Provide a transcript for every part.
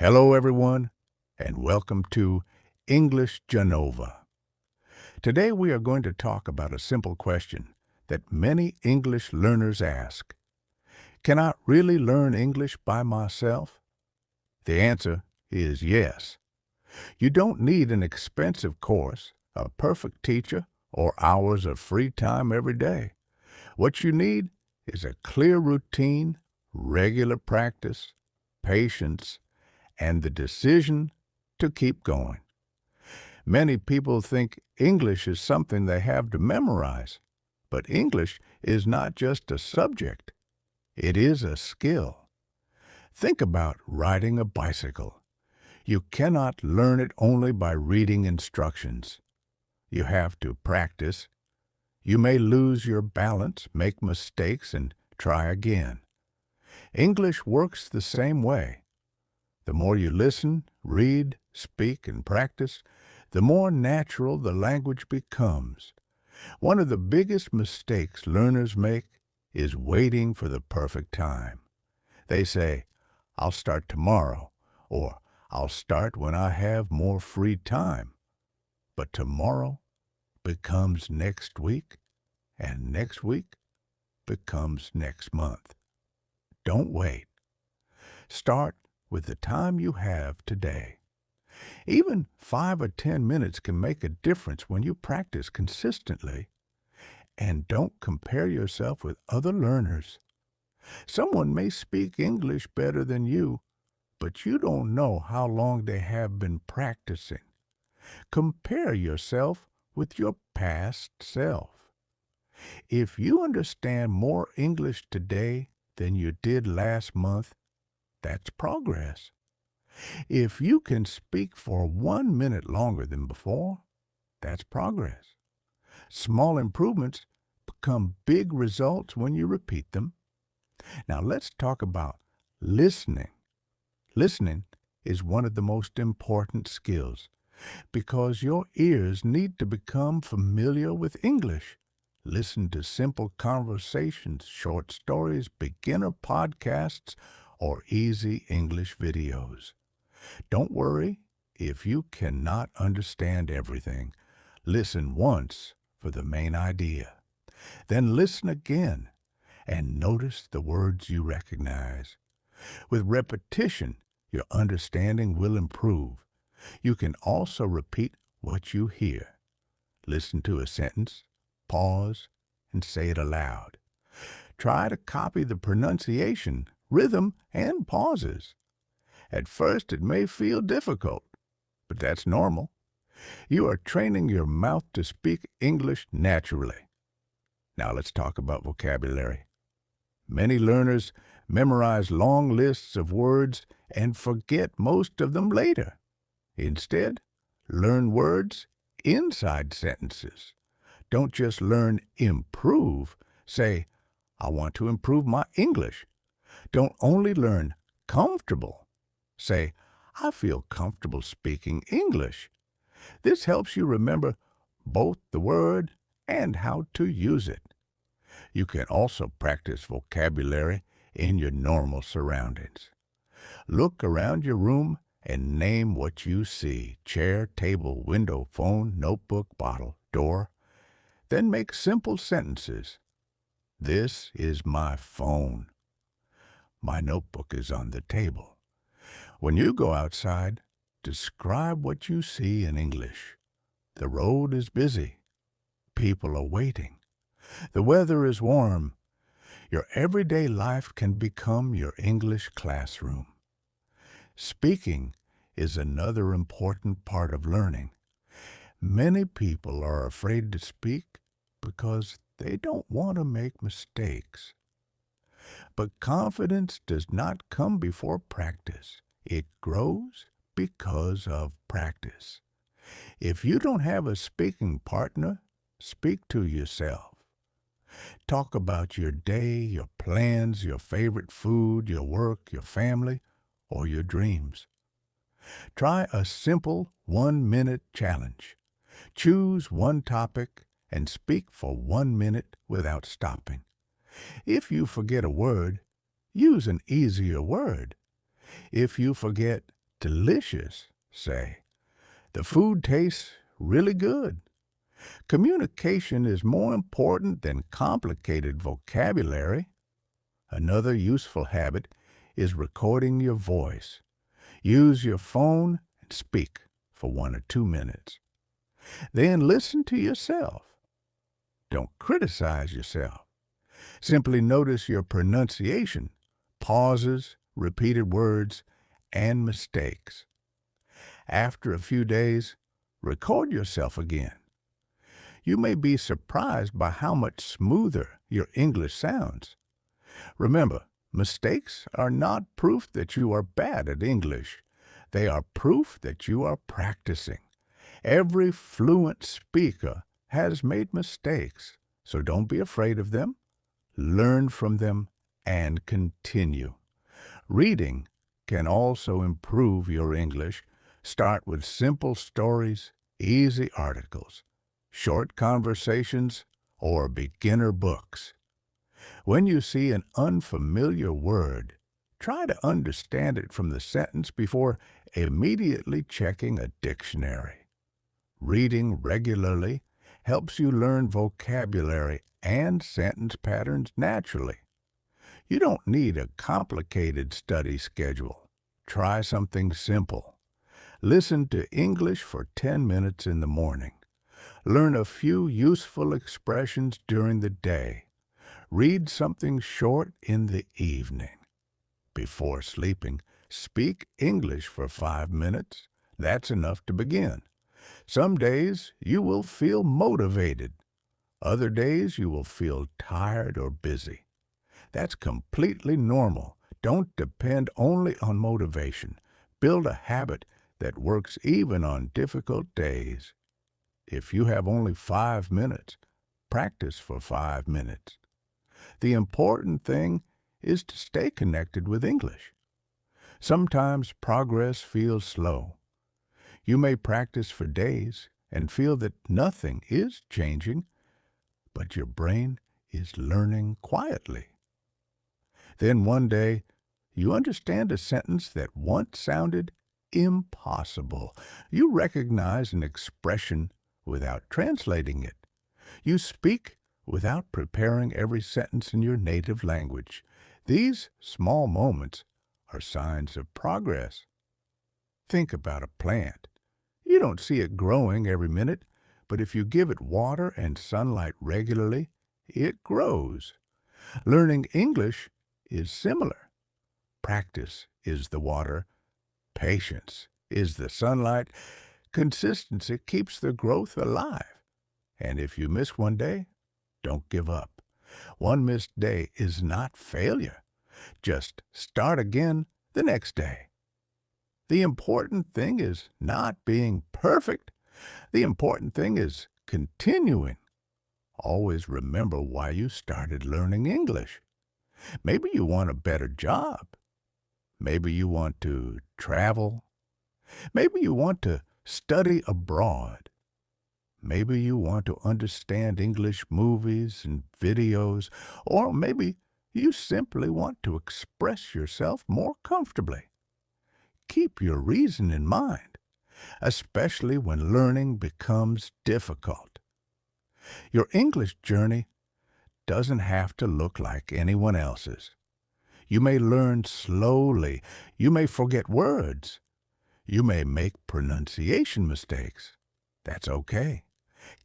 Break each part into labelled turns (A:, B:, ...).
A: Hello, everyone, and welcome to English Janova. Today we are going to talk about a simple question that many English learners ask. Can I really learn English by myself? The answer is yes. You don't need an expensive course, a perfect teacher, or hours of free time every day. What you need is a clear routine, regular practice, patience, and the decision to keep going. Many people think English is something they have to memorize, but English is not just a subject. It is a skill. Think about riding a bicycle. You cannot learn it only by reading instructions. You have to practice. You may lose your balance, make mistakes, and try again. English works the same way. The more you listen, read, speak, and practice, the more natural the language becomes. One of the biggest mistakes learners make is waiting for the perfect time. They say, "I'll start tomorrow," or "I'll start when I have more free time." But tomorrow becomes next week, and next week becomes next month. Don't wait. Start with the time you have today. Even 5 or 10 minutes can make a difference when you practice consistently. And don't compare yourself with other learners. Someone may speak English better than you, but you don't know how long they have been practicing. Compare yourself with your past self. If you understand more English today than you did last month, that's progress. If you can speak for 1 minute longer than before, that's progress. Small improvements become big results when you repeat them. Now let's talk about listening. Listening is one of the most important skills because your ears need to become familiar with English. Listen to simple conversations, short stories, beginner podcasts, or easy English videos. Don't worry if you cannot understand everything. Listen once for the main idea. Then listen again and notice the words you recognize. With repetition, your understanding will improve. You can also repeat what you hear. Listen to a sentence, pause, and say it aloud. Try to copy the pronunciation, rhythm, and pauses. At first, it may feel difficult, but that's normal. You are training your mouth to speak English naturally. Now let's talk about vocabulary. Many learners memorize long lists of words and forget most of them later. Instead, learn words inside sentences. Don't just learn improve. Say, "I want to improve my English." Don't only learn comfortable. Say, "I feel comfortable speaking English." This helps you remember both the word and how to use it. You can also practice vocabulary in your normal surroundings. Look around your room and name what you see: chair, table, window, phone, notebook, bottle, door. Then make simple sentences. This is my phone. My notebook is on the table. When you go outside, describe what you see in English. The road is busy. People are waiting. The weather is warm. Your everyday life can become your English classroom. Speaking is another important part of learning. Many people are afraid to speak because they don't want to make mistakes. But confidence does not come before practice. It grows because of practice. If you don't have a speaking partner, speak to yourself. Talk about your day, your plans, your favorite food, your work, your family, or your dreams. Try a simple 1-minute challenge. Choose one topic and speak for 1 minute without stopping. If you forget a word, use an easier word. If you forget delicious. Say, the food tastes really good. Communication is more important than complicated vocabulary. Another useful habit is recording your voice. Use your phone and speak for 1 or 2 minutes. Then listen to yourself. Don't criticize yourself. Simply notice your pronunciation, pauses, repeated words, and mistakes. After a few days, record yourself again. You may be surprised by how much smoother your English sounds. Remember, mistakes are not proof that you are bad at English. They are proof that you are practicing. Every fluent speaker has made mistakes, so don't be afraid of them. Learn from them and continue. Reading can also improve your English. Start with simple stories, easy articles, short conversations, or beginner books. When you see an unfamiliar word, try to understand it from the sentence before immediately checking a dictionary. Reading regularly helps you learn vocabulary and sentence patterns naturally. You don't need a complicated study schedule. Try something simple. Listen to English for 10 minutes in the morning. Learn a few useful expressions during the day. Read something short in the evening. Before sleeping, speak English for 5 minutes. That's enough to begin. Some days you will feel motivated. Other days you will feel tired or busy. That's completely normal. Don't depend only on motivation. Build a habit that works even on difficult days. If you have only 5 minutes, practice for 5 minutes. The important thing is to stay connected with English. Sometimes progress feels slow. You may practice for days and feel that nothing is changing, but your brain is learning quietly. Then one day, you understand a sentence that once sounded impossible. You recognize an expression without translating it. You speak without preparing every sentence in your native language. These small moments are signs of progress. Think about a plant. You don't see it growing every minute, but if you give it water and sunlight regularly, it grows. Learning English is similar. Practice is the water. Patience is the sunlight. Consistency keeps the growth alive. And if you miss one day, don't give up. One missed day is not failure. Just start again the next day. The important thing is not being perfect. The important thing is continuing. Always remember why you started learning English. Maybe you want a better job. Maybe you want to travel. Maybe you want to study abroad. Maybe you want to understand English movies and videos, or maybe you simply want to express yourself more comfortably. Keep your reason in mind, especially when learning becomes difficult. Your English journey doesn't have to look like anyone else's. You may learn slowly. You may forget words. You may make pronunciation mistakes. That's okay.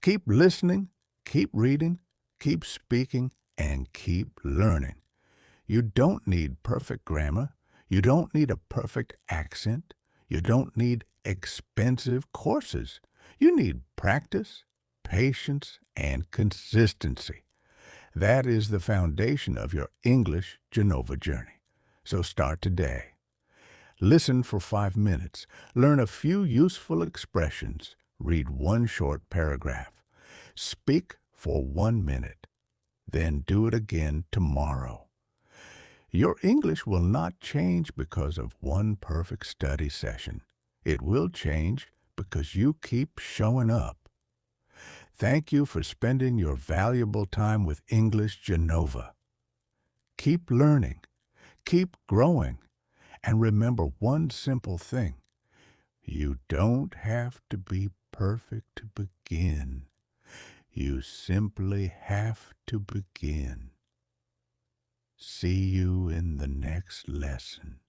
A: Keep listening, keep reading, keep speaking, and keep learning. You don't need perfect grammar. You don't need a perfect accent. You don't need expensive courses. You need practice, patience, and consistency. That is the foundation of your English Janova journey. So start today. Listen for 5 minutes. Learn a few useful expressions. Read one short paragraph. Speak for 1 minute. Then do it again tomorrow. Your English will not change because of one perfect study session. It will change because you keep showing up. Thank you for spending your valuable time with English Janova. Keep learning, keep growing, and remember one simple thing. You don't have to be perfect to begin. You simply have to begin. See you in the next lesson.